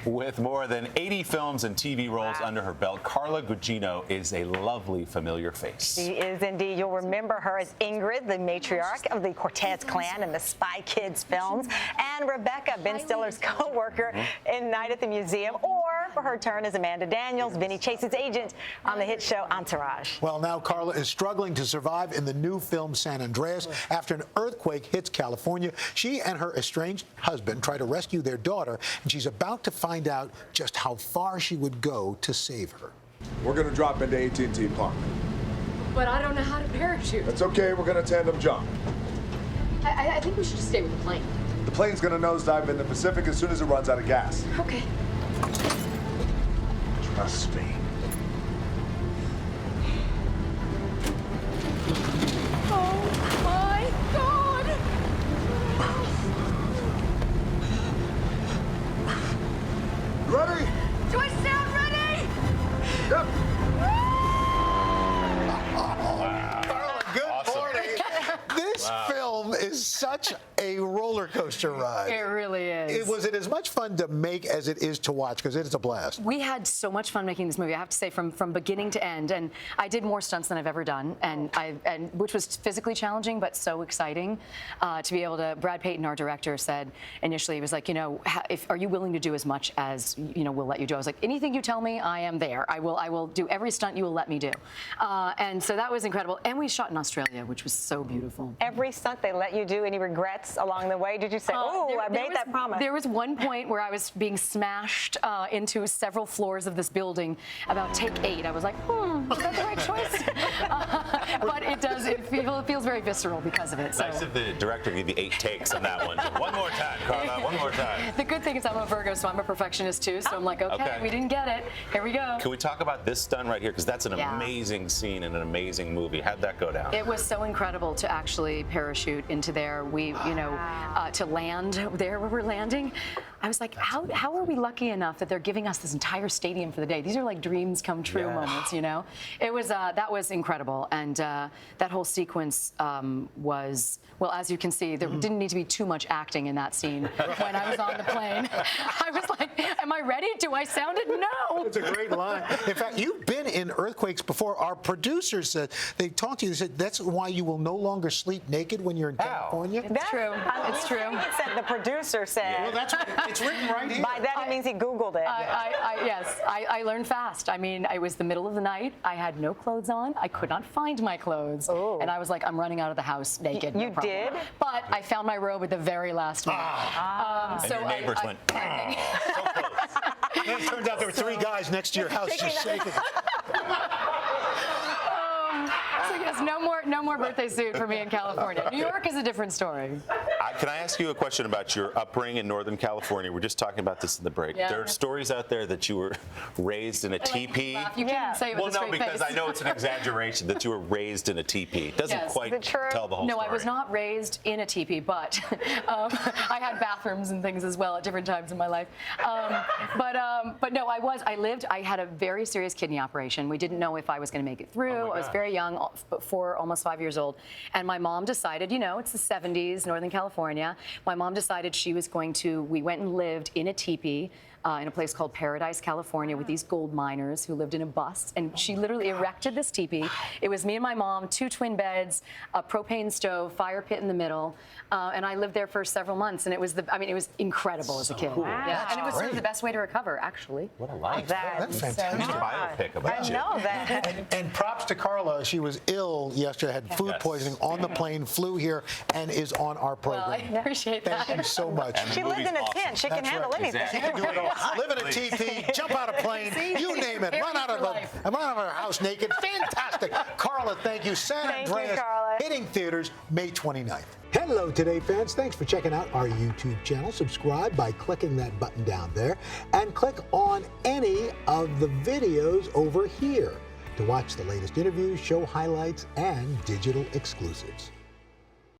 With more than 80 films and TV roles under her belt, Carla Gugino is a lovely, familiar face. She is indeed. You'll remember her as Ingrid, the matriarch of the Cortez clan in the Spy Kids films, and Rebecca, Ben Stiller's co-worker in Night at the Museum, or for her turn as Amanda Daniels, Vinny Chase's agent on the hit show Entourage. Well, now Carla is struggling to survive in the new film San Andreas after an earthquake hits California. She and her estranged husband try to rescue their daughter, and she's about to find out just how far she would go to save her. We're going to drop into AT&T Park. But I don't know how to parachute. That's okay. We're going to tandem jump. I think we should just stay with the plane. The plane's going to nosedive in the Pacific as soon as it runs out of gas. Okay. Trust me. Oh my God! Ready? Do I sound ready? Yep. Carla, good morning. This film is such a roller coaster ride. It really is. Was it as much fun to make as it is to watch? Because it is a blast. We had so much fun making this movie. I have to say, from beginning to end, and I did more stunts than I've ever done, and which was physically challenging but so exciting to be able to. Brad Payton, our director, said initially, he was like, are you willing to do as much as we'll let you do? I was like, anything you tell me, I am there. I will do every stunt you will let me do, and so that was incredible. And we shot in Australia, which was so beautiful. Every stunt they let you do. Any regrets along the way? Did you say, I made that promise? There was one point where I was being smashed into several floors of this building. About take 8, I was like, is that the right choice? But it feels very visceral because of it. So. Nice of the director to give you 8 takes on that one. One more time, Carla, one more time. The good thing is I'm a Virgo, so I'm a perfectionist too. So I'm like, okay, we didn't get it. Here we go. Can we talk about this stunt right here? Because that's an amazing scene in an amazing movie. How'd that go down? It was so incredible to actually parachute into there. We, to land there where we're landing. I was like, how are we lucky enough that they're giving us this entire stadium for the day? These are like dreams come true moments, It was that was incredible, and that whole sequence was, well, as you can see, there didn't need to be too much acting in that scene. When I was on the plane, I was like, am I ready? Do I sound it? No. It's a great line. In fact, you've been in earthquakes before. Our producers said, they talked to you, they said, that's why you will no longer sleep naked when you're in California? It's true. It's true. The producer said. Well, that's it's written right here. By that, it means he Googled it. Yes, I learned fast. I mean, it was the middle of the night. I had no clothes on. I could not find my clothes. And I was like, I'm running out of the house naked. You did? But I found my robe at the very last minute. And your neighbors went, so close. It turns out there were 3 guys next to your house just shaking. So yes, no more birthday suit for me in California. New York is a different story. Can I ask you a question about your upbringing in Northern California? We're just talking about this in the break. Yeah. There are stories out there that you were raised in a teepee. You can't say it with a straight because face. I know it's an exaggeration that you were raised in a teepee. It doesn't quite tell the whole story. No, I was not raised in a teepee, but I had bathrooms and things as well at different times in my life. But no, I had a very serious kidney operation. We didn't know if I was going to make it through. I was very young, almost 5 years old. And my mom decided, it's the 70s, Northern California. My mom decided we went and lived in a teepee in a place called Paradise, California, with these gold miners who lived in a bus. And she literally erected this teepee. It was me and my mom, 2 twin beds, a propane stove, fire pit in the middle. And I lived there for several months. And it was it was incredible as a kid. Cool. Yeah. And it was sort of the best way to recover, actually. What a life. That's fantastic. There's a biopic about you. I know that. And props to Carla. She was ill yesterday, had food poisoning on the plane, flew here, and is on our program. Well, I appreciate that. Thank you so much. She lived in a tent. She can handle anything. She can do it all. Live in a teepee, jump out of a plane, you name it. Run out of her house naked. Fantastic. Carla, thank you. San Andreas, hitting theaters May 29th. Hello, Today fans. Thanks for checking out our YouTube channel. Subscribe by clicking that button down there and click on any of the videos over here to watch the latest interviews, show highlights, and digital exclusives.